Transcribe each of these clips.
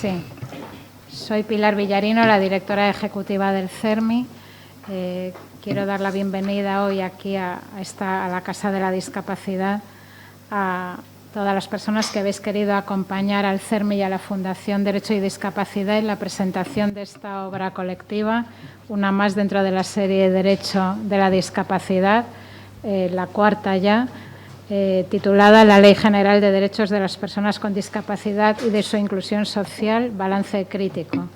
Sí. Soy Pilar Villarino, la directora ejecutiva del CERMI. Quiero dar la bienvenida hoy aquí a la Casa de la Discapacidad a todas las personas que habéis querido acompañar al CERMI y a la Fundación Derecho y Discapacidad en la presentación de esta obra colectiva, una más dentro de la serie Derecho de la Discapacidad, la cuarta ya, titulada La Ley General de Derechos de las Personas con Discapacidad y de su Inclusión Social, balance crítico.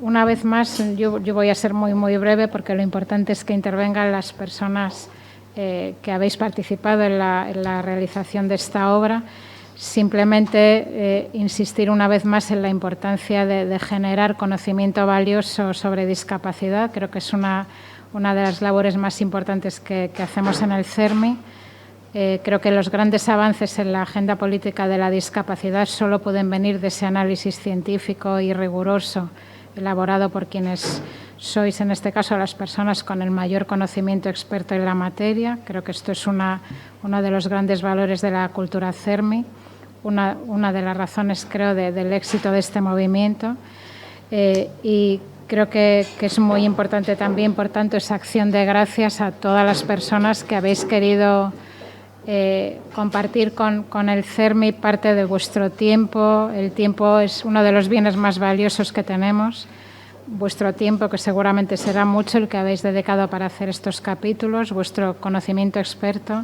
Una vez más, yo voy a ser muy breve porque lo importante es que intervengan las personas que habéis participado en la realización de esta obra. Simplemente insistir una vez más en la importancia de generar conocimiento valioso sobre discapacidad. Creo que es una de las labores más importantes que hacemos en el CERMI. Creo que los grandes avances en la agenda política de la discapacidad solo pueden venir de ese análisis científico y riguroso elaborado por quienes sois, en este caso, las personas con el mayor conocimiento experto en la materia. Creo que esto es uno de los grandes valores de la cultura CERMI, una de las razones, creo, del éxito de este movimiento. Y creo que es muy importante también, por tanto, esa acción de gracias a todas las personas que habéis querido compartir con el CERMI parte de vuestro tiempo. El tiempo es uno de los bienes más valiosos que tenemos. Vuestro tiempo, que seguramente será mucho el que habéis dedicado para hacer estos capítulos, vuestro conocimiento experto,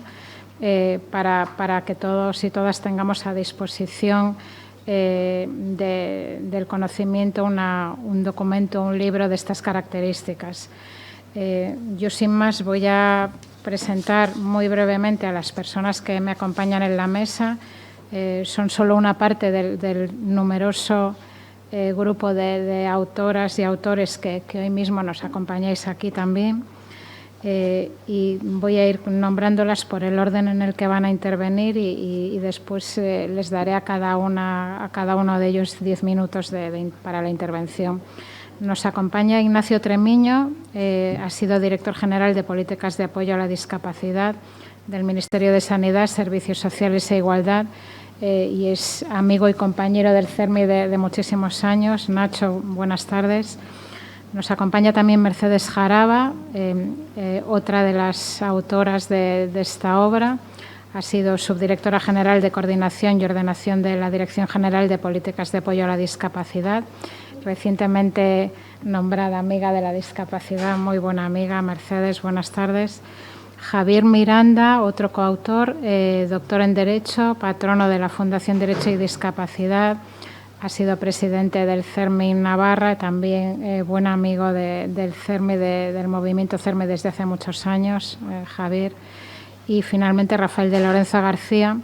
para que todos y todas tengamos a disposición del conocimiento un documento, un libro de estas características. Yo, sin más, voy a presentar muy brevemente a las personas que me acompañan en la mesa. Son solo una parte del numeroso grupo de autoras y autores que hoy mismo nos acompañáis aquí también. Y voy a ir nombrándolas por el orden en el que van a intervenir y después les daré a cada uno de ellos 10 minutos para la intervención. Nos acompaña Ignacio Tremiño, ha sido director general de Políticas de Apoyo a la Discapacidad del Ministerio de Sanidad, Servicios Sociales e Igualdad, y es amigo y compañero del CERMI de muchísimos años. Nacho, buenas tardes. Nos acompaña también Mercedes Jaraba, otra de las autoras de esta obra. Ha sido subdirectora general de Coordinación y Ordenación de la Dirección General de Políticas de Apoyo a la Discapacidad, recientemente nombrada amiga de la discapacidad. Muy buena amiga. Mercedes, buenas tardes. Javier Miranda, otro coautor, doctor en Derecho, patrono de la Fundación Derecho y Discapacidad, ha sido presidente del CERMI Navarra, también buen amigo del CERMI, del movimiento CERMI desde hace muchos años, Javier. Y finalmente Rafael de Lorenzo García,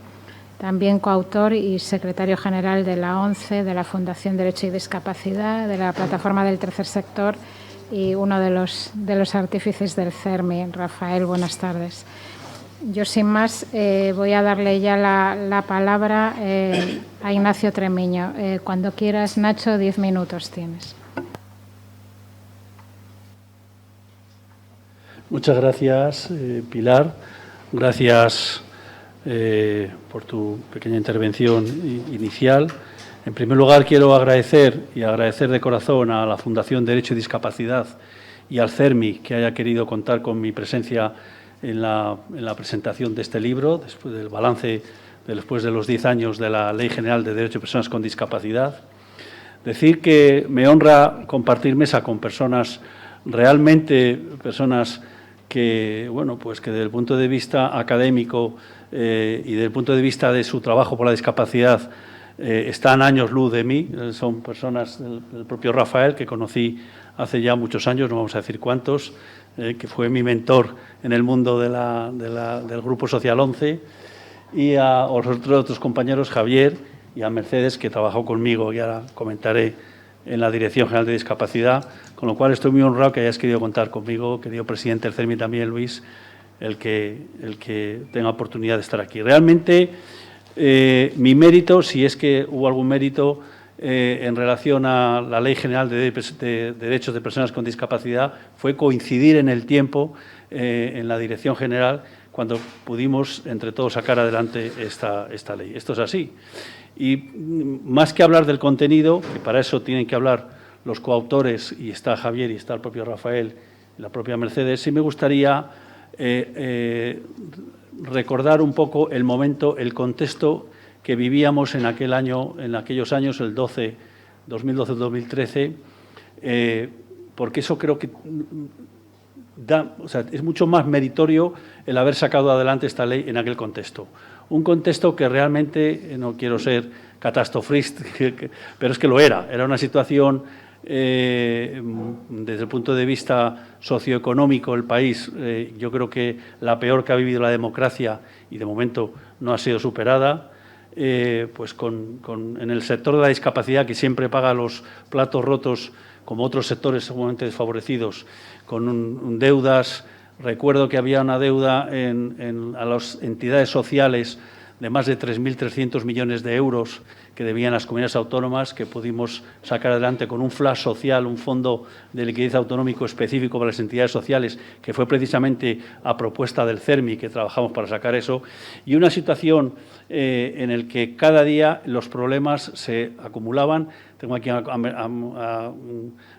también coautor y secretario general de la ONCE, de la Fundación Derecho y Discapacidad, de la Plataforma del Tercer Sector y uno de los artífices del CERMI. Rafael, buenas tardes. Yo, sin más, voy a darle ya la palabra a Ignacio Tremiño. Cuando quieras, Nacho, 10 minutos tienes. Muchas gracias, Pilar. Gracias por tu pequeña intervención inicial. En primer lugar, quiero agradecer de corazón a la Fundación Derecho y Discapacidad y al CERMI que haya querido contar con mi presencia en la presentación de este libro, después del balance después de los 10 años de la Ley General de Derechos de Personas con Discapacidad. Decir que me honra compartir mesa con personas que, bueno, pues que desde el punto de vista académico y desde el punto de vista de su trabajo por la discapacidad están años luz de mí. Son personas del propio Rafael, que conocí hace ya muchos años, no vamos a decir cuántos, que fue mi mentor en el mundo del Grupo Social 11, y a otros compañeros, Javier y a Mercedes, que trabajó conmigo, y ahora comentaré, en la Dirección General de Discapacidad, con lo cual estoy muy honrado que hayas querido contar conmigo, querido presidente del CERMI también, Luis, el que tenga oportunidad de estar aquí. Realmente, mi mérito, si es que hubo algún mérito en relación a la Ley General de Derechos de Personas con Discapacidad, fue coincidir en el tiempo en la Dirección General cuando pudimos entre todos sacar adelante esta ley. Esto es así. Y más que hablar del contenido, que para eso tienen que hablar los coautores, y está Javier y está el propio Rafael y la propia Mercedes, sí me gustaría recordar un poco el momento, el contexto que vivíamos en aquel año, en aquellos años, el 2012-2013, porque eso creo que es mucho más meritorio el haber sacado adelante esta ley en aquel contexto. Un contexto que realmente, no quiero ser catastrofista, pero es que lo era una situación desde el punto de vista socioeconómico, el país, yo creo que la peor que ha vivido la democracia y de momento no ha sido superada, pues en el sector de la discapacidad, que siempre paga los platos rotos como otros sectores seguramente desfavorecidos, con deudas. Recuerdo que había una deuda a las entidades sociales de más de 3.300 millones de euros que debían las comunidades autónomas, que pudimos sacar adelante con un flash social, un fondo de liquidez autonómico específico para las entidades sociales, que fue precisamente a propuesta del CERMI que trabajamos para sacar eso, y una situación en la que cada día los problemas se acumulaban. Tengo aquí a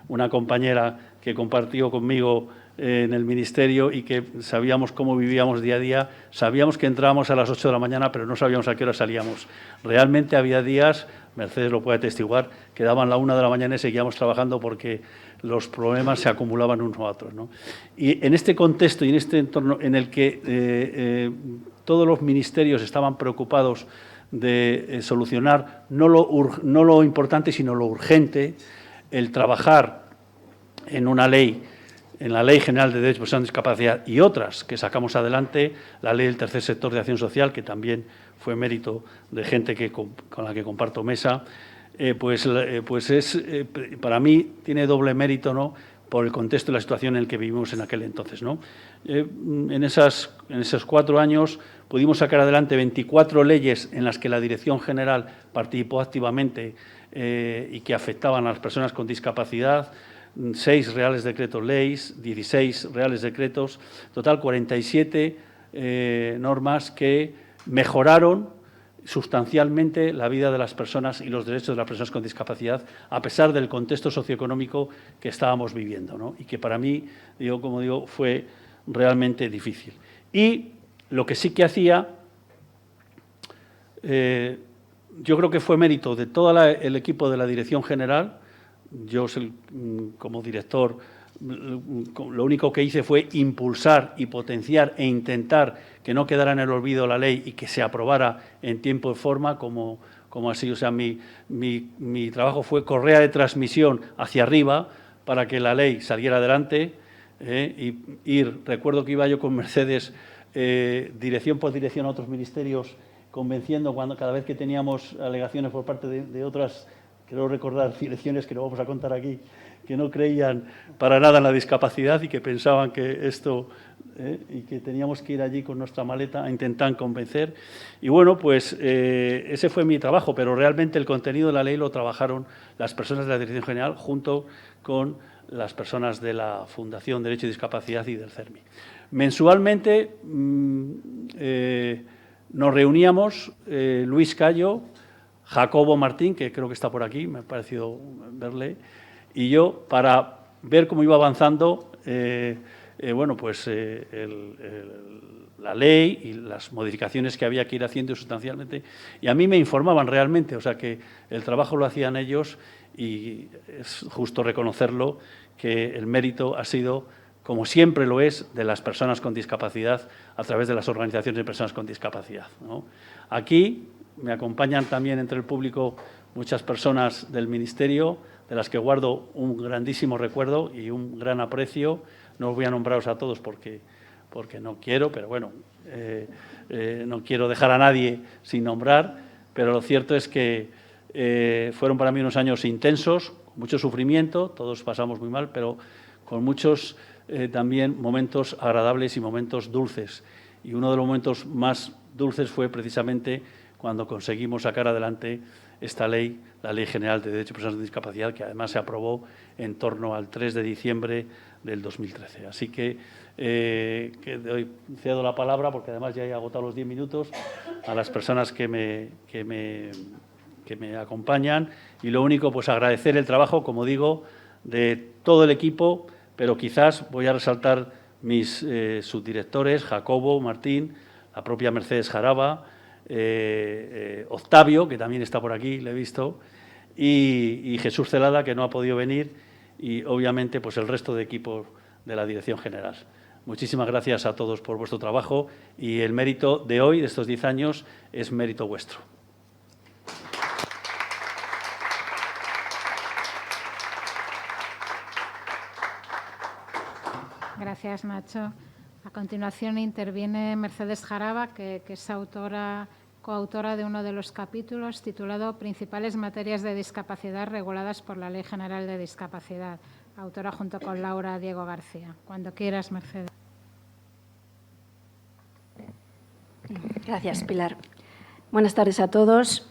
una compañera que compartió conmigo en el Ministerio y que sabíamos cómo vivíamos día a día. Sabíamos que entrábamos a las 8 de la mañana, pero no sabíamos a qué hora salíamos. Realmente había días, Mercedes lo puede atestiguar, que daban la 1 de la mañana y seguíamos trabajando porque los problemas se acumulaban unos a otros, ¿no? Y en este contexto y en este entorno en el que todos los ministerios estaban preocupados de solucionar no lo importante, sino lo urgente, el trabajar en una ley, en la Ley General de Derechos de Personas con Discapacidad y otras que sacamos adelante, la Ley del Tercer Sector de Acción Social, que también fue mérito de gente con la que comparto mesa, para mí tiene doble mérito, ¿no?, por el contexto y la situación en el que vivimos en aquel entonces, ¿no? En esos 4 años pudimos sacar adelante 24 leyes en las que la Dirección General participó activamente y que afectaban a las personas con discapacidad, 6 reales decretos leyes, 16 reales decretos, total 47 normas que mejoraron sustancialmente la vida de las personas y los derechos de las personas con discapacidad, a pesar del contexto socioeconómico que estábamos viviendo, ¿no? Y que para mí, como digo, fue realmente difícil. Y lo que sí que hacía, yo creo que fue mérito de todo el equipo de la Dirección General. Yo, como director, lo único que hice fue impulsar y potenciar e intentar que no quedara en el olvido la ley y que se aprobara en tiempo y forma, como así. O sea, mi trabajo fue correa de transmisión hacia arriba para que la ley saliera adelante, recuerdo que iba yo con Mercedes dirección por dirección a otros ministerios, convenciendo cada vez que teníamos alegaciones por parte de otras, creo recordar, direcciones que no vamos a contar aquí, que no creían para nada en la discapacidad y que pensaban que esto, y que teníamos que ir allí con nuestra maleta a intentar convencer. Y bueno, pues ese fue mi trabajo, pero realmente el contenido de la ley lo trabajaron las personas de la Dirección General junto con las personas de la Fundación Derecho y Discapacidad y del CERMI. Mensualmente nos reuníamos Luis Cayo, Jacobo Martín, que creo que está por aquí, me ha parecido verle, y yo, para ver cómo iba avanzando la ley y las modificaciones que había que ir haciendo sustancialmente. Y a mí me informaban realmente, o sea que el trabajo lo hacían ellos y es justo reconocerlo, que el mérito ha sido, como siempre lo es, de las personas con discapacidad a través de las organizaciones de personas con discapacidad, ¿no? Aquí me acompañan también entre el público muchas personas del Ministerio, de las que guardo un grandísimo recuerdo y un gran aprecio. No os voy a nombraros a todos porque no quiero, pero bueno, no quiero dejar a nadie sin nombrar, pero lo cierto es que fueron para mí unos años intensos, con mucho sufrimiento, todos pasamos muy mal, pero con muchos también momentos agradables y momentos dulces. Y uno de los momentos más dulces fue precisamente cuando conseguimos sacar adelante esta ley, la Ley General de Derechos de Personas con Discapacidad, que además se aprobó en torno al 3 de diciembre del 2013. Así que cedo la palabra, porque además ya he agotado los 10 minutos, a las personas que me acompañan, y lo único, pues agradecer el trabajo, como digo, de todo el equipo, pero quizás voy a resaltar mis subdirectores, Jacobo, Martín, la propia Mercedes Jaraba, Octavio, que también está por aquí, le he visto, y Jesús Celada, que no ha podido venir, y obviamente pues el resto de equipos de la Dirección General. Muchísimas gracias a todos por vuestro trabajo, y el mérito de hoy, de estos 10 años, es mérito vuestro. Gracias, Nacho. A continuación interviene Mercedes Jaraba, que es coautora de uno de los capítulos titulado Principales materias de discapacidad reguladas por la Ley General de Discapacidad, autora junto con Laura Diego García. Cuando quieras, Mercedes. Gracias, Pilar. Buenas tardes a todos.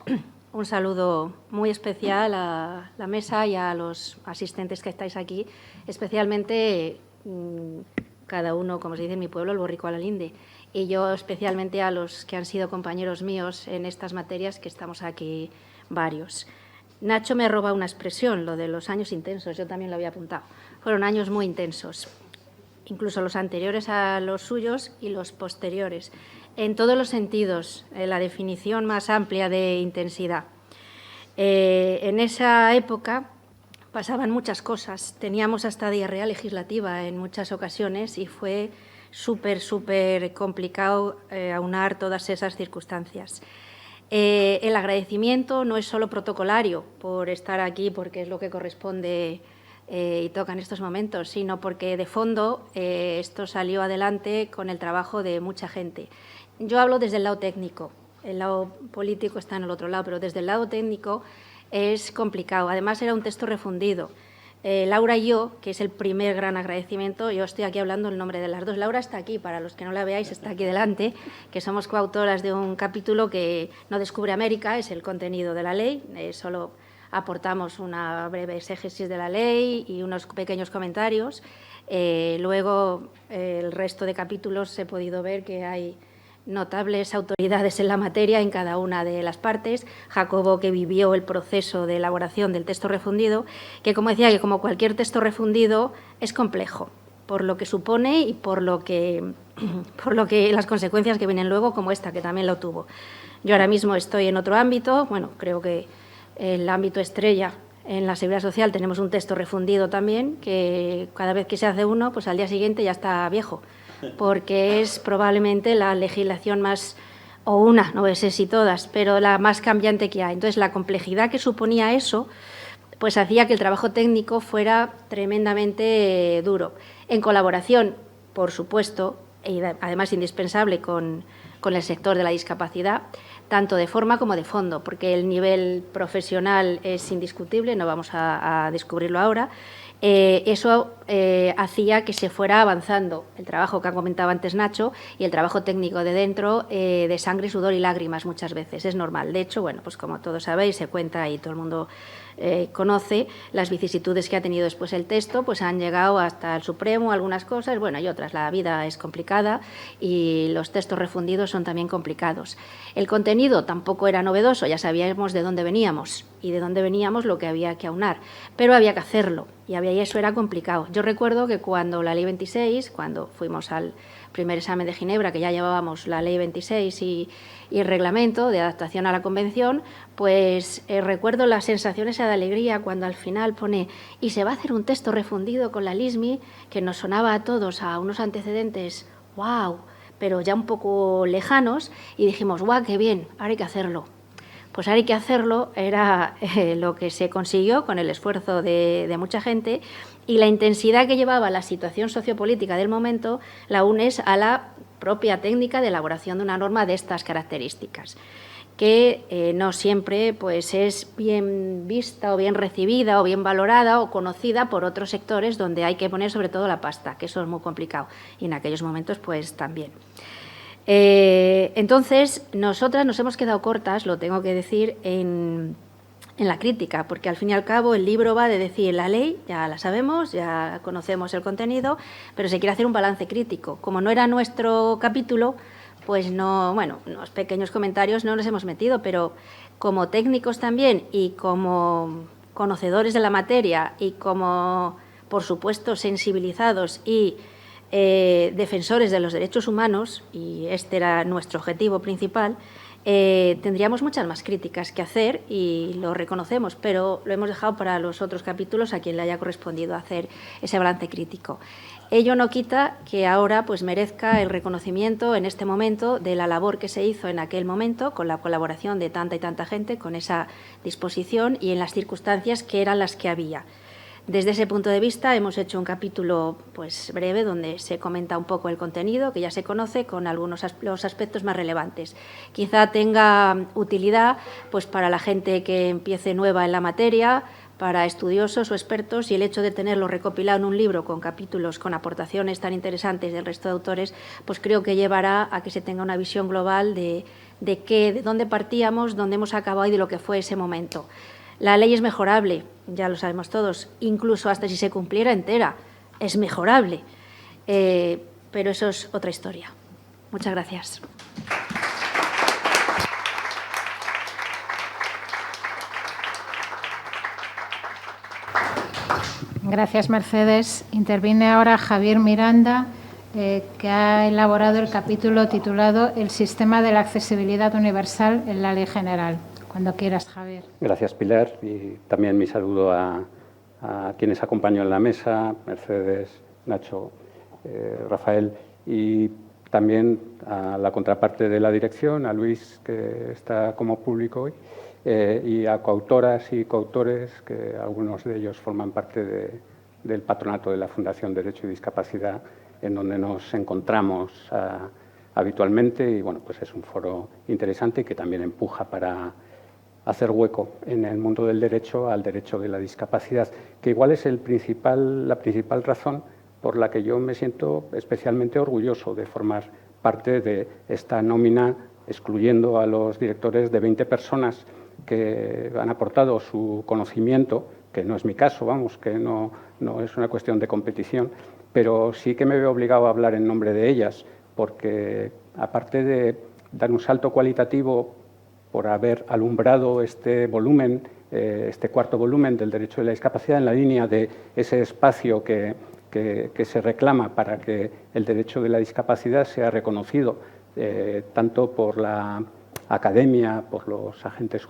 Un saludo muy especial a la mesa y a los asistentes que estáis aquí, especialmente cada uno, como se dice en mi pueblo, el borrico a la linde, y yo especialmente a los que han sido compañeros míos en estas materias, que estamos aquí varios. Nacho me roba una expresión, lo de los años intensos, yo también lo había apuntado. Fueron años muy intensos, incluso los anteriores a los suyos y los posteriores, en todos los sentidos, la definición más amplia de intensidad. En esa época pasaban muchas cosas, teníamos hasta diarrea legislativa en muchas ocasiones y fue súper complicado aunar todas esas circunstancias. El agradecimiento no es solo protocolario por estar aquí, porque es lo que corresponde y toca en estos momentos, sino porque de fondo esto salió adelante con el trabajo de mucha gente. Yo hablo desde el lado técnico, el lado político está en el otro lado, pero desde el lado técnico es complicado. Además, era un texto refundido. Laura y yo, que es el primer gran agradecimiento, yo estoy aquí hablando en nombre de las dos. Laura está aquí, para los que no la veáis, está aquí delante, que somos coautoras de un capítulo que no descubre América, es el contenido de la ley, solo aportamos una breve exégesis de la ley y unos pequeños comentarios. Luego, el resto de capítulos he podido ver que hay notables autoridades en la materia en cada una de las partes. Jacobo, que vivió el proceso de elaboración del texto refundido, que, como decía, que como cualquier texto refundido es complejo, por lo que supone y por lo que las consecuencias que vienen luego, como esta, que también lo tuvo. Yo ahora mismo estoy en otro ámbito, bueno, creo que el ámbito estrella en la Seguridad Social tenemos un texto refundido también, que cada vez que se hace uno, pues al día siguiente ya está viejo, porque es probablemente la legislación más, o una, no sé si todas, pero la más cambiante que hay. Entonces, la complejidad que suponía eso, pues hacía que el trabajo técnico fuera tremendamente duro. En colaboración, por supuesto, y además indispensable con el sector de la discapacidad, tanto de forma como de fondo, porque el nivel profesional es indiscutible, no vamos a descubrirlo ahora. Eso hacía que se fuera avanzando el trabajo que ha comentado antes Nacho y el trabajo técnico de dentro, de sangre, sudor y lágrimas muchas veces, es normal. De hecho, bueno, pues como todos sabéis, se cuenta y todo el mundo conoce las vicisitudes que ha tenido después el texto, pues han llegado hasta el Supremo algunas cosas, bueno, y otras. La vida es complicada y los textos refundidos son también complicados. El contenido tampoco era novedoso, ya sabíamos de dónde veníamos y de dónde veníamos lo que había que aunar, pero había que hacerlo y eso era complicado. Yo recuerdo que cuando la Ley 26, cuando fuimos al primer examen de Ginebra, que ya llevábamos la Ley 26 y el reglamento de adaptación a la Convención, pues recuerdo las sensaciones de alegría cuando al final pone y se va a hacer un texto refundido con la LISMI, que nos sonaba a todos a unos antecedentes, wow, pero ya un poco lejanos, y dijimos, guau, qué bien, ahora hay que hacerlo. Pues ahora hay que hacerlo, era lo que se consiguió con el esfuerzo de mucha gente, y la intensidad que llevaba la situación sociopolítica del momento la unes a la propia técnica de elaboración de una norma de estas características, que no siempre pues, es bien vista o bien recibida o bien valorada o conocida por otros sectores donde hay que poner sobre todo la pasta, que eso es muy complicado, y en aquellos momentos pues también. Entonces, nosotras nos hemos quedado cortas, lo tengo que decir, en en la crítica, porque al fin y al cabo el libro va de decir la ley, ya la sabemos, ya conocemos el contenido, pero se quiere hacer un balance crítico. Como no era nuestro capítulo, pues no, bueno, unos pequeños comentarios no nos hemos metido, pero como técnicos también y como conocedores de la materia y como, por supuesto, sensibilizados y defensores de los derechos humanos, y este era nuestro objetivo principal, tendríamos muchas más críticas que hacer y lo reconocemos, pero lo hemos dejado para los otros capítulos a quien le haya correspondido hacer ese balance crítico. Ello no quita que ahora pues, merezca el reconocimiento en este momento de la labor que se hizo en aquel momento, con la colaboración de tanta y tanta gente, con esa disposición y en las circunstancias que eran las que había. Desde ese punto de vista hemos hecho un capítulo pues, breve donde se comenta un poco el contenido, que ya se conoce, con algunos los aspectos más relevantes. Quizá tenga utilidad pues, para la gente que empiece nueva en la materia, para estudiosos o expertos, y el hecho de tenerlo recopilado en un libro con capítulos, con aportaciones tan interesantes del resto de autores, pues creo que llevará a que se tenga una visión global de dónde partíamos, dónde hemos acabado y de lo que fue ese momento. La ley es mejorable, ya lo sabemos todos, incluso hasta si se cumpliera entera, es mejorable, pero eso es otra historia. Muchas gracias. Gracias, Mercedes. Interviene ahora Javier Miranda, que ha elaborado el capítulo titulado El sistema de la accesibilidad universal en la Ley General. Cuando quieras, Javier. Gracias, Pilar, y también mi saludo a quienes acompaño en la mesa, Mercedes, Nacho, Rafael, y también a la contraparte de la dirección, a Luis, que está como público hoy, y a coautoras y coautores, que algunos de ellos forman parte del patronato de la Fundación Derecho y Discapacidad, en donde nos encontramos habitualmente, y bueno, pues es un foro interesante que también empuja para hacer hueco en el mundo del derecho al derecho de la discapacidad, que igual es la principal razón por la que yo me siento especialmente orgulloso de formar parte de esta nómina, excluyendo a los directores, de 20 personas que han aportado su conocimiento, que no es mi caso, vamos, que no es una cuestión de competición, pero sí que me veo obligado a hablar en nombre de ellas, porque aparte de dar un salto cualitativo por haber alumbrado este volumen, este cuarto volumen del derecho de la discapacidad en la línea de ese espacio que se reclama para que el derecho de la discapacidad sea reconocido tanto por la academia, por los agentes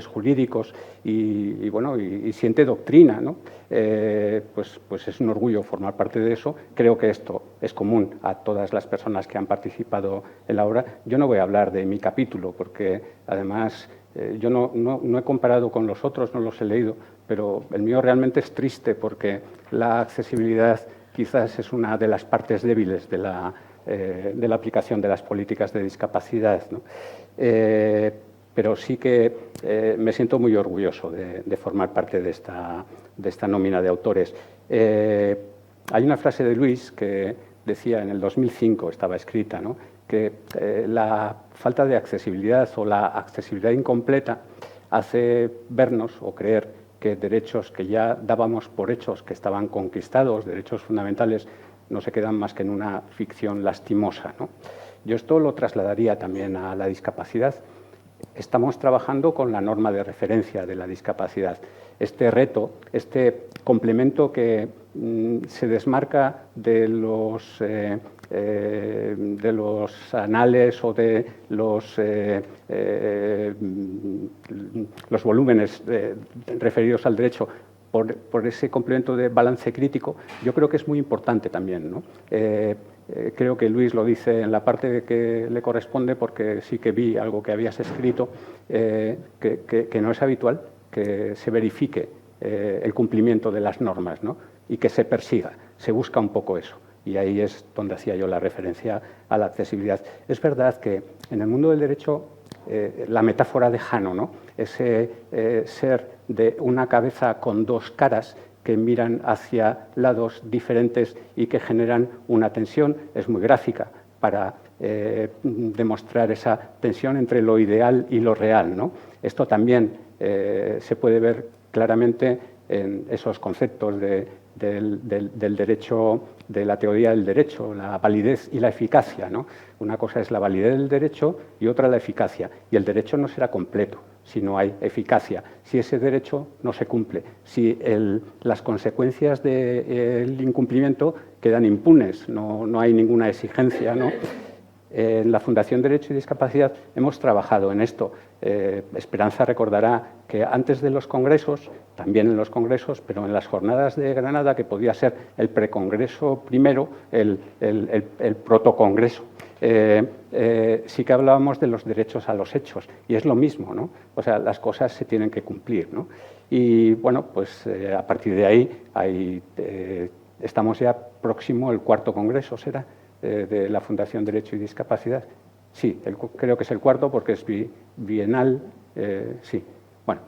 jurídicos y siente doctrina, ¿no? Pues es un orgullo formar parte de eso. Creo que esto es común a todas las personas que han participado en la obra. Yo no voy a hablar de mi capítulo porque, además, yo no he comparado con los otros, no los he leído, pero el mío realmente es triste porque la accesibilidad quizás es una de las partes débiles de la aplicación de las políticas de discapacidad, ¿no? Pero sí que me siento muy orgulloso de formar parte de esta nómina de autores. Hay una frase de Luis que decía, en el 2005 estaba escrita, ¿no?, que la falta de accesibilidad o la accesibilidad incompleta hace vernos o creer que derechos que ya dábamos por hechos que estaban conquistados, derechos fundamentales, no se quedan más que en una ficción lastimosa, ¿no? Yo esto lo trasladaría también a la discapacidad. Estamos trabajando con la norma de referencia de la discapacidad. Este reto, este complemento que se desmarca de los anales o de los volúmenes referidos al derecho, por ese complemento de balance crítico, yo creo que es muy importante también, ¿no? Creo que Luis lo dice en la parte que le corresponde, porque sí que vi algo que habías escrito, que no es habitual que se verifique el cumplimiento de las normas, ¿no?, y que se persiga, se busca un poco eso. Y ahí es donde hacía yo la referencia a la accesibilidad. Es verdad que en el mundo del derecho, la metáfora de Jano, ¿no?, ese ser de una cabeza con dos caras que miran hacia lados diferentes y que generan una tensión, es muy gráfica para demostrar esa tensión entre lo ideal y lo real, ¿no? Esto también se puede ver claramente en esos conceptos del derecho, de la teoría del derecho, la validez y la eficacia, ¿no? Una cosa es la validez del derecho y otra la eficacia. Y el derecho no será completo si no hay eficacia, si ese derecho no se cumple, si las consecuencias del incumplimiento quedan impunes, no hay ninguna exigencia, ¿no? En la Fundación Derecho y Discapacidad hemos trabajado en esto. Esperanza recordará que antes de los congresos, también en los congresos, pero en las jornadas de Granada, que podía ser el precongreso primero, el protocongreso, sí que hablábamos de los derechos a los hechos, y es lo mismo, ¿no? O sea, las cosas se tienen que cumplir, ¿no? Y bueno, pues a partir de ahí estamos ya próximo, el 4º congreso será, de la Fundación Derecho y Discapacidad. Sí, creo que es el 4º porque es bienal, sí. Bueno,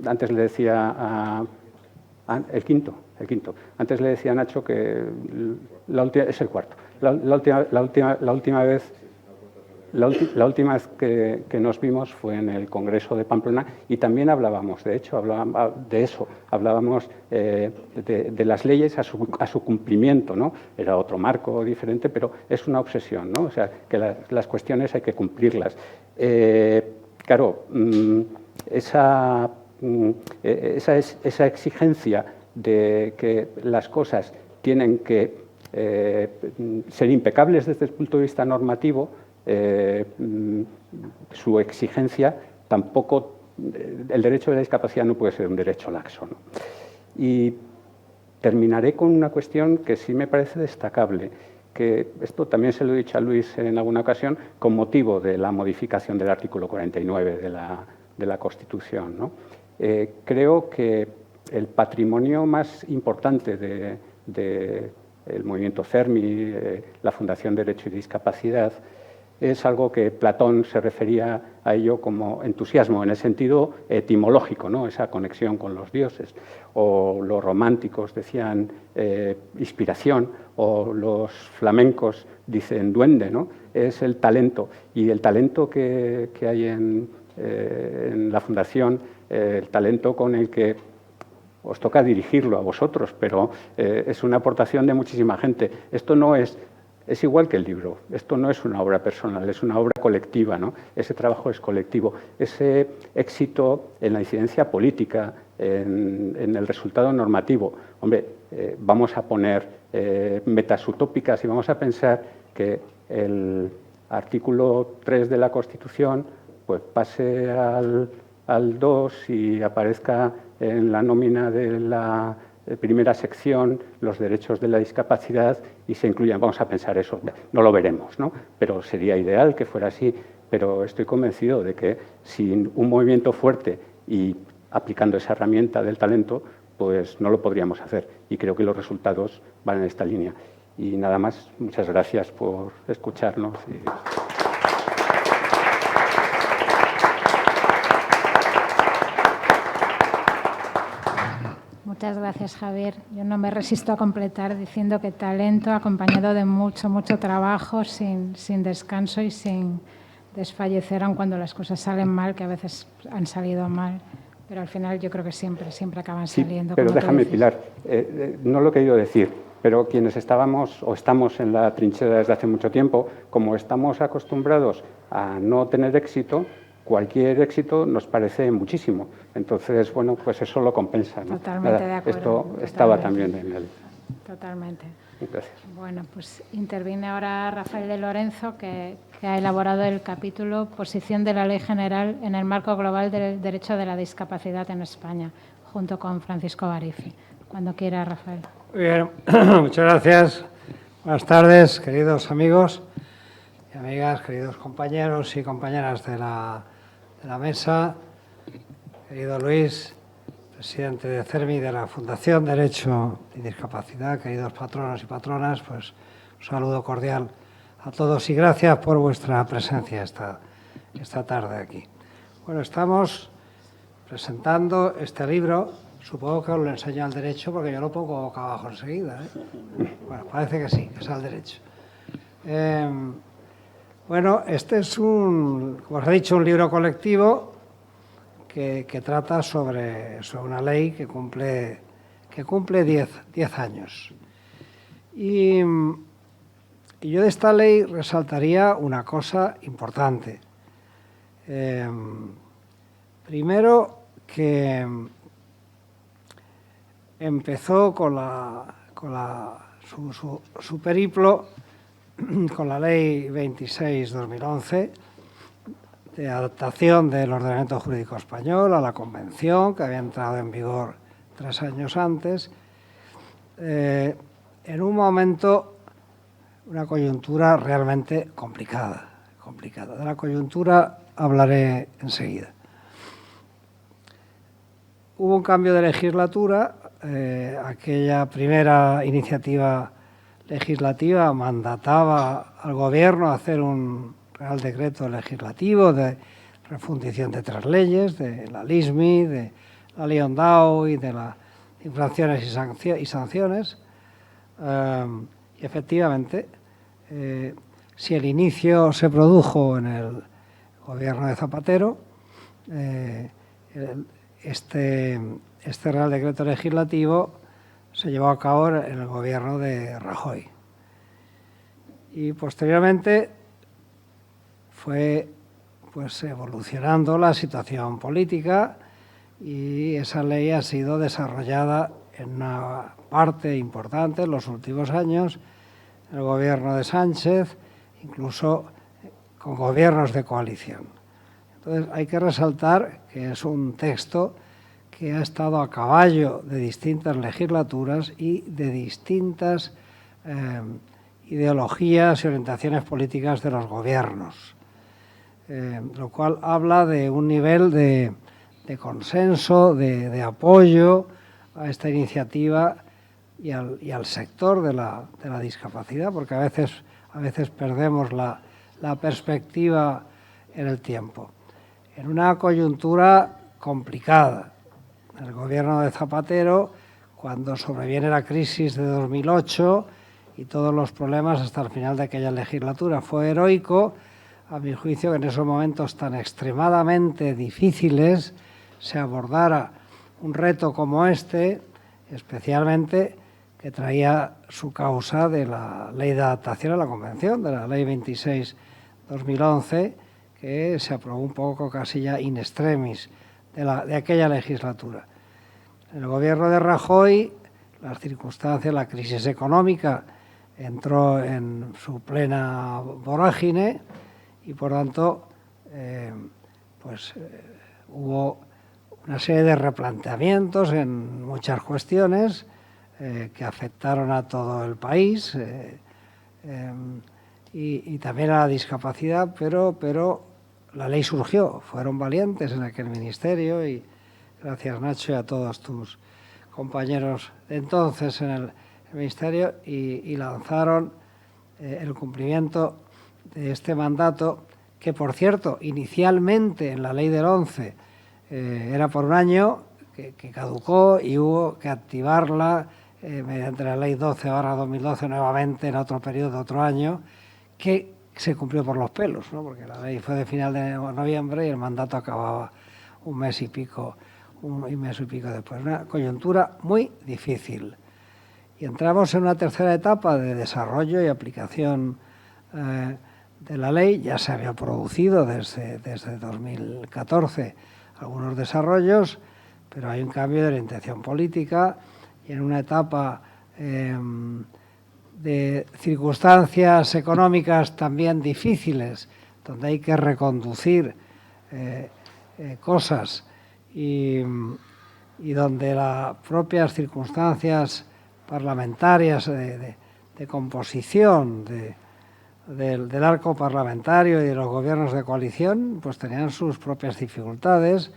antes le decía el quinto. Antes le decía a Nacho que es el 4º. La última vez que nos vimos fue en el Congreso de Pamplona y también hablábamos, de hecho, hablábamos de las leyes a su cumplimiento, ¿no? Era otro marco diferente, pero es una obsesión, ¿no? O sea, que las cuestiones hay que cumplirlas. Claro, esa exigencia de que las cosas tienen que ser impecables desde el punto de vista normativo, su exigencia tampoco, el derecho de la discapacidad no puede ser un derecho laxo, ¿no? Y terminaré con una cuestión que sí me parece destacable, que esto también se lo he dicho a Luis en alguna ocasión, con motivo de la modificación del artículo 49 de la Constitución, ¿no? Creo que el patrimonio más importante del movimiento CERMI, la Fundación Derecho y Discapacidad, es algo que Platón se refería a ello como entusiasmo, en el sentido etimológico, ¿no? Esa conexión con los dioses. O los románticos decían inspiración, o los flamencos dicen duende, ¿no? Es el talento. Y el talento que hay en la Fundación, el talento con el que os toca dirigirlo a vosotros, pero es una aportación de muchísima gente. Esto no es igual que el libro. Esto no es una obra personal, es una obra colectiva, ¿no? Ese trabajo es colectivo. Ese éxito en la incidencia política, en el resultado normativo. Hombre, vamos a poner metas utópicas y vamos a pensar que el artículo 3 de la Constitución pues pase al 2 y aparezca en la nómina de la primera sección los derechos de la discapacidad y se incluyan. Vamos a pensar eso, no lo veremos, ¿no? Pero sería ideal que fuera así, pero estoy convencido de que sin un movimiento fuerte y aplicando esa herramienta del talento, pues no lo podríamos hacer y creo que los resultados van en esta línea. Y nada más, muchas gracias por escucharnos. Muchas gracias, Javier. Yo no me resisto a completar diciendo que talento acompañado de mucho trabajo, sin descanso y sin desfallecer, aun cuando las cosas salen mal, que a veces han salido mal, pero al final yo creo que siempre acaban saliendo. Pero déjame, Pilar, no lo he querido decir, pero quienes estábamos o estamos en la trinchera desde hace mucho tiempo, como estamos acostumbrados a no tener éxito, cualquier éxito nos parece muchísimo. Entonces, bueno, pues eso lo compensa, ¿no? Totalmente de acuerdo. Esto totalmente. Estaba también en el... Totalmente. Gracias. Bueno, pues interviene ahora Rafael de Lorenzo, que ha elaborado el capítulo Posición de la Ley General en el marco global del derecho de la discapacidad en España, junto con Francisco Barifi. Cuando quiera, Rafael. Muy bien, muchas gracias. Buenas tardes, queridos amigos y amigas, queridos compañeros y compañeras de la mesa, querido Luis, presidente de CERMI, de la Fundación Derecho y Discapacidad, queridos patronos y patronas, pues un saludo cordial a todos y gracias por vuestra presencia esta tarde aquí. Bueno, estamos presentando este libro, supongo que os lo enseño al derecho porque yo lo pongo boca abajo enseguida, ¿eh? Bueno, parece que sí, que es al derecho. Bueno, este es como os he dicho, un libro colectivo que trata sobre una ley que cumple 10 años. Y yo de esta ley resaltaría una cosa importante. Primero, que empezó su periplo con la Ley 26/2011 de adaptación del ordenamiento jurídico español a la Convención, que había entrado en vigor 3 años antes, en un momento, una coyuntura realmente complicada. De la coyuntura hablaré enseguida. Hubo un cambio de legislatura, aquella primera iniciativa legislativa mandataba al Gobierno a hacer un Real Decreto Legislativo de refundición de 3 leyes, de la LISMI, de la Ley Ondao y de las infracciones y sanciones. Y efectivamente, si el inicio se produjo en el Gobierno de Zapatero, este Real Decreto Legislativo se llevó a cabo en el Gobierno de Rajoy. Y posteriormente fue evolucionando la situación política y esa ley ha sido desarrollada en una parte importante en los últimos años, en el Gobierno de Sánchez, incluso con gobiernos de coalición. Entonces hay que resaltar que es un texto que ha estado a caballo de distintas legislaturas y de distintas ideologías y orientaciones políticas de los gobiernos, lo cual habla de un nivel de consenso, de apoyo a esta iniciativa y al sector de la discapacidad, porque a veces perdemos la perspectiva en el tiempo. En una coyuntura complicada, el Gobierno de Zapatero, cuando sobreviene la crisis de 2008 y todos los problemas hasta el final de aquella legislatura, fue heroico, a mi juicio, que en esos momentos tan extremadamente difíciles se abordara un reto como este, especialmente que traía su causa de la Ley de Adaptación a la Convención, de la Ley 26/2011, que se aprobó un poco casi ya in extremis de aquella legislatura. En el Gobierno de Rajoy, las circunstancias, la crisis económica entró en su plena vorágine y, por tanto, hubo una serie de replanteamientos en muchas cuestiones que afectaron a todo el país y también a la discapacidad, pero la ley surgió, fueron valientes en aquel ministerio y gracias, Nacho, y a todos tus compañeros de entonces en el ministerio y lanzaron el cumplimiento de este mandato que, por cierto, inicialmente en la ley del 11 era por un año, que caducó y hubo que activarla mediante la ley 12/2012 nuevamente en otro periodo de otro año, que se cumplió por los pelos, ¿no? Porque la ley fue de final de noviembre y el mandato acababa un mes y pico después. Una coyuntura muy difícil. Y entramos en una tercera etapa de desarrollo y aplicación de la ley. Ya se había producido desde 2014 algunos desarrollos, pero hay un cambio de orientación política y en una etapa de circunstancias económicas también difíciles, donde hay que reconducir cosas y donde las propias circunstancias parlamentarias de composición del arco parlamentario y de los gobiernos de coalición, pues tenían sus propias dificultades,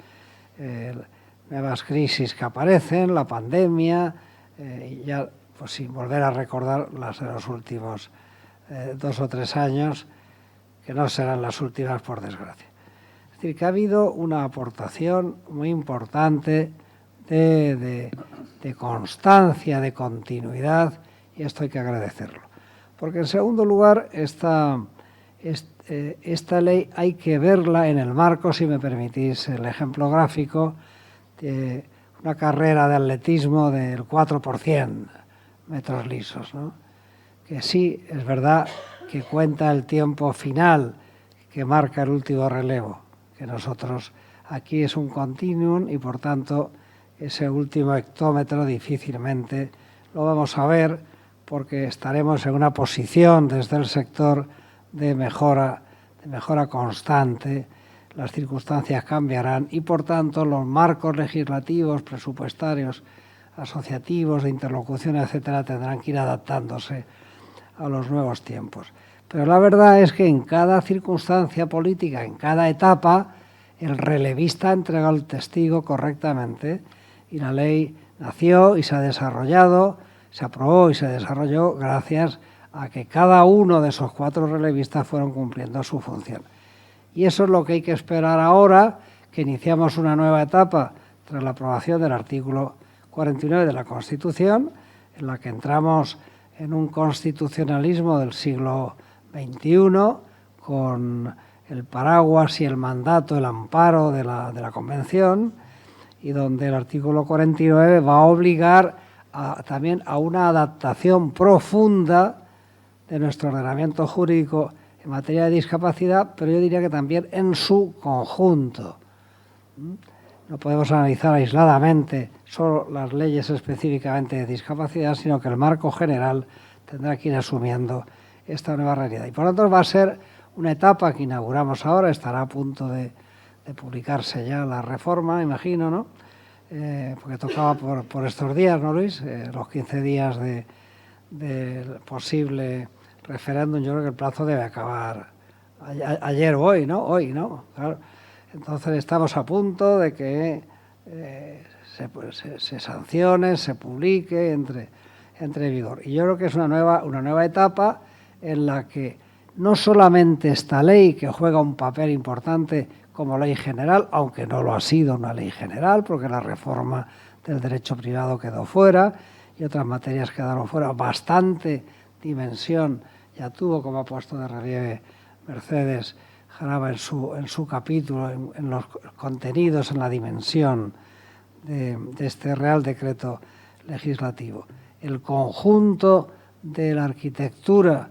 nuevas crisis que aparecen, la pandemia, y ya pues sin volver a recordar las de los últimos 2 o 3 años, que no serán las últimas por desgracia. Es decir, que ha habido una aportación muy importante de constancia, de continuidad, y esto hay que agradecerlo. Porque en segundo lugar, esta ley hay que verla en el marco, si me permitís el ejemplo gráfico, de una carrera de atletismo del 4%, metros lisos, ¿no? Que sí, es verdad que cuenta el tiempo final que marca el último relevo, que nosotros aquí es un continuum y por tanto ese último hectómetro difícilmente lo vamos a ver porque estaremos en una posición desde el sector de mejora constante, las circunstancias cambiarán y por tanto los marcos legislativos, presupuestarios, asociativos, de interlocución, etcétera, tendrán que ir adaptándose a los nuevos tiempos. Pero la verdad es que en cada circunstancia política, en cada etapa, el relevista ha entregado el testigo correctamente y la ley nació y se ha desarrollado, se aprobó y se desarrolló gracias a que cada uno de esos 4 relevistas fueron cumpliendo su función. Y eso es lo que hay que esperar ahora, que iniciamos una nueva etapa tras la aprobación del artículo 49 de la Constitución, en la que entramos en un constitucionalismo del siglo XXI, con el paraguas y el mandato, el amparo de la Convención, y donde el artículo 49 va a obligar también a una adaptación profunda de nuestro ordenamiento jurídico en materia de discapacidad, pero yo diría que también en su conjunto. No podemos analizar aisladamente solo las leyes específicamente de discapacidad, sino que el marco general tendrá que ir asumiendo esta nueva realidad. Y por lo tanto va a ser una etapa que inauguramos ahora, estará a punto de publicarse ya la reforma, imagino, ¿no? Porque tocaba por estos días, ¿no, Luis? Los 15 días del posible referéndum, yo creo que el plazo debe acabar ayer o hoy, ¿no? Hoy, ¿no? Claro. Entonces estamos a punto de que se sancione, se publique, entre en vigor. Y yo creo que es una nueva etapa en la que no solamente esta ley, que juega un papel importante como ley general, aunque no lo ha sido una ley general, porque la reforma del derecho privado quedó fuera y otras materias quedaron fuera, bastante dimensión ya tuvo, como ha puesto de relieve Mercedes Jaraba en su capítulo, en los contenidos, en la dimensión de este Real Decreto Legislativo. El conjunto de la arquitectura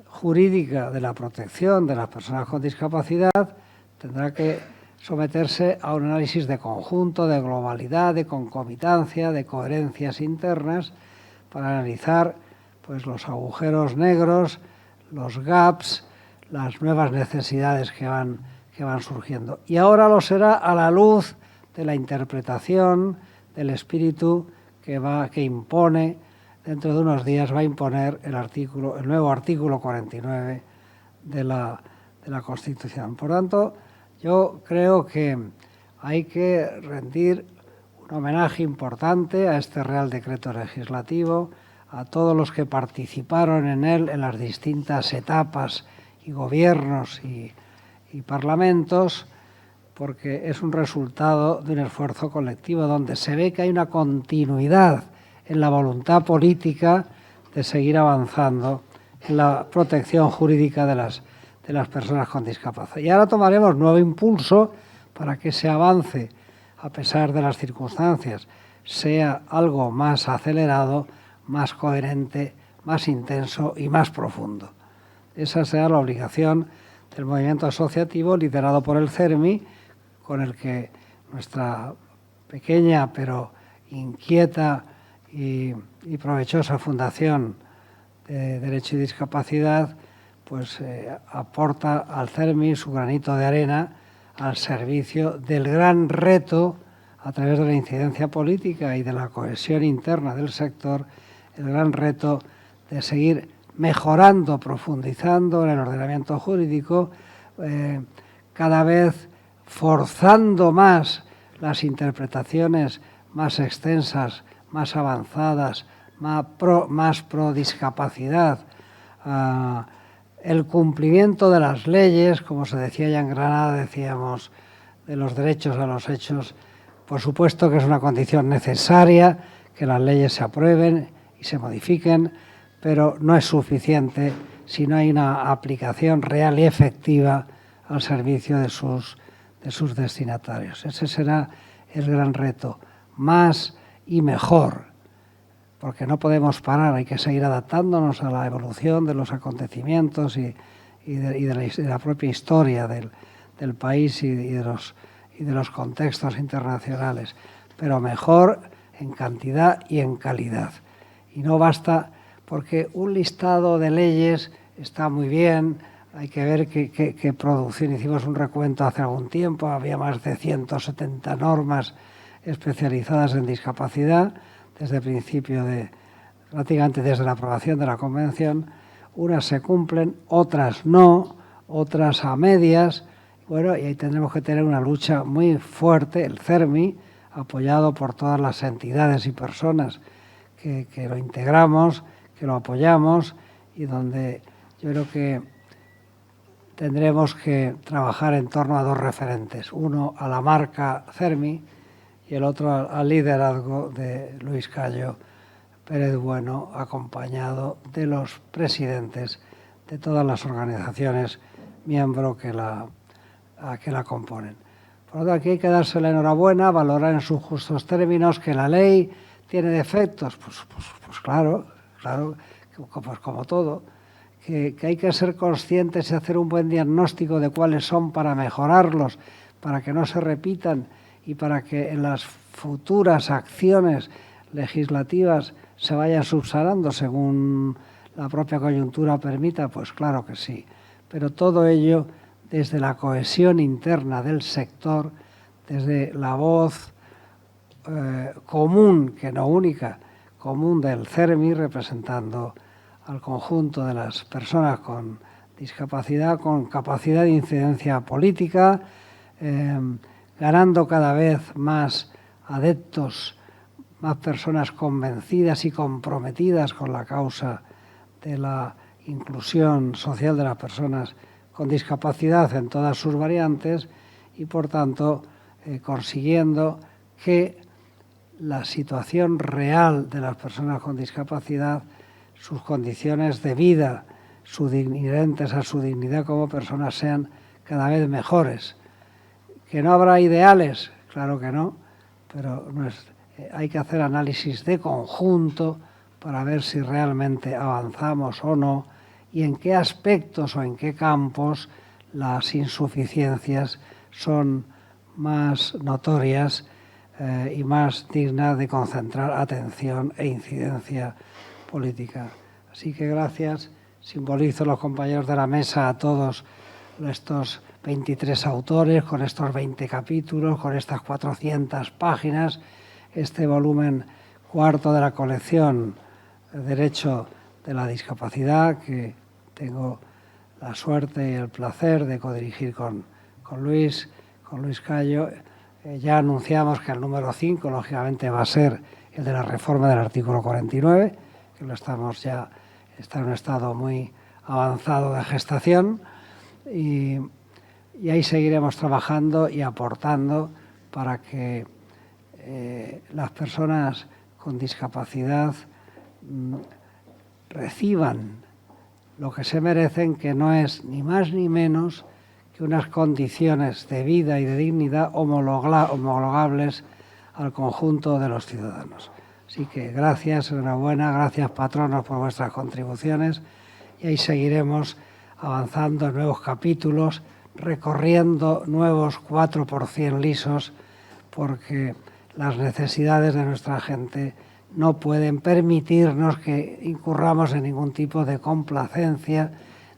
jurídica de la protección de las personas con discapacidad tendrá que someterse a un análisis de conjunto, de globalidad, de concomitancia, de coherencias internas para analizar pues, los agujeros negros, los gaps, las nuevas necesidades que van surgiendo. Y ahora lo será a la luz de la interpretación del espíritu que impone, dentro de unos días va a imponer el nuevo artículo 49 de la Constitución. Por tanto, yo creo que hay que rendir un homenaje importante a este Real Decreto Legislativo, a todos los que participaron en él en las distintas etapas y gobiernos y parlamentos, porque es un resultado de un esfuerzo colectivo donde se ve que hay una continuidad en la voluntad política de seguir avanzando en la protección jurídica de las personas con discapacidad. Y ahora tomaremos nuevo impulso para que ese avance, a pesar de las circunstancias, sea algo más acelerado, más coherente, más intenso y más profundo. Esa será la obligación del movimiento asociativo liderado por el CERMI, con el que nuestra pequeña pero inquieta y provechosa Fundación de Derecho y Discapacidad pues aporta al CERMI su granito de arena al servicio del gran reto, a través de la incidencia política y de la cohesión interna del sector, el gran reto de seguir mejorando, profundizando en el ordenamiento jurídico, cada vez forzando más las interpretaciones más extensas, más avanzadas, más pro discapacidad, el cumplimiento de las leyes, como se decía ya en Granada, decíamos, de los derechos a los hechos. Por supuesto que es una condición necesaria que las leyes se aprueben y se modifiquen, pero no es suficiente si no hay una aplicación real y efectiva al servicio de sus destinatarios. Ese será el gran reto. Más y mejor, porque no podemos parar, hay que seguir adaptándonos a la evolución de los acontecimientos y de la propia historia del país y de los contextos internacionales, pero mejor en cantidad y en calidad. Y no basta, porque un listado de leyes está muy bien, hay que ver qué producción. Hicimos un recuento hace algún tiempo, había más de 170 normas especializadas en discapacidad desde el principio prácticamente desde la aprobación de la Convención. Unas se cumplen, otras no, otras a medias. Bueno, y ahí tendremos que tener una lucha muy fuerte, el CERMI, apoyado por todas las entidades y personas que lo integramos, que lo apoyamos, y donde yo creo que tendremos que trabajar en torno a dos referentes, uno a la marca CERMI y el otro al liderazgo de Luis Cayo Pérez Bueno, acompañado de los presidentes de todas las organizaciones miembros que la componen. Por lo tanto, aquí hay que darse la enhorabuena, valorar en sus justos términos que la ley tiene defectos, pues claro, pues como todo, que hay que ser conscientes y hacer un buen diagnóstico de cuáles son para mejorarlos, para que no se repitan y para que en las futuras acciones legislativas se vayan subsanando según la propia coyuntura permita, pues claro que sí. Pero todo ello desde la cohesión interna del sector, desde la voz común, que no única, común del CERMI, representando al conjunto de las personas con discapacidad, con capacidad de incidencia política, ganando cada vez más adeptos, más personas convencidas y comprometidas con la causa de la inclusión social de las personas con discapacidad en todas sus variantes y, por tanto, consiguiendo que la situación real de las personas con discapacidad, sus condiciones de vida, inherentes a su dignidad como personas, sean cada vez mejores. ¿Que no habrá ideales? Claro que no, pero hay que hacer análisis de conjunto para ver si realmente avanzamos o no y en qué aspectos o en qué campos las insuficiencias son más notorias y más dignas de concentrar atención e incidencia política. Así que gracias. Simbolizo los compañeros de la mesa a todos estos 23 autores, con estos 20 capítulos, con estas 400 páginas, este volumen cuarto de la colección Derecho de la Discapacidad, que tengo la suerte y el placer de codirigir con Luis Cayo. Ya anunciamos que el número 5, lógicamente, va a ser el de la reforma del artículo 49, que está en un estado muy avanzado de gestación, y ahí seguiremos trabajando y aportando para que las personas con discapacidad reciban lo que se merecen, que no es ni más ni menos que unas condiciones de vida y de dignidad homologables al conjunto de los ciudadanos. Así que gracias, enhorabuena, gracias patronos por vuestras contribuciones, y ahí seguiremos avanzando en nuevos capítulos, recorriendo nuevos 4% lisos, porque las necesidades de nuestra gente no pueden permitirnos que incurramos en ningún tipo de complacencia,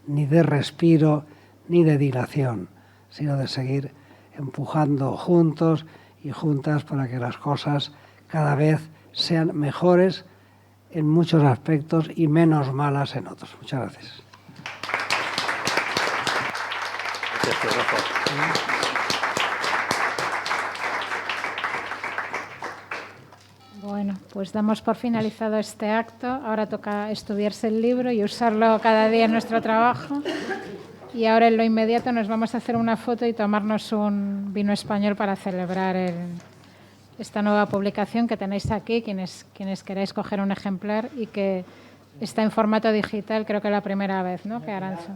ni de respiro, ni de dilación, sino de seguir empujando juntos y juntas para que las cosas cada vez sean mejores en muchos aspectos y menos malas en otros. Muchas gracias. Gracias, Rafa. Bueno, pues damos por finalizado este acto. Ahora toca estudiarse el libro y usarlo cada día en nuestro trabajo. Y ahora en lo inmediato nos vamos a hacer una foto y tomarnos un vino español para celebrar esta nueva publicación que tenéis aquí, quienes queráis coger un ejemplar y que está en formato digital, creo que es la primera vez, ¿no?, que Arantxa.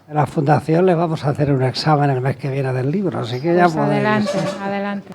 En la Fundación le vamos a hacer un examen el mes que viene del libro, así que ya Pues podéis. adelante, adelante.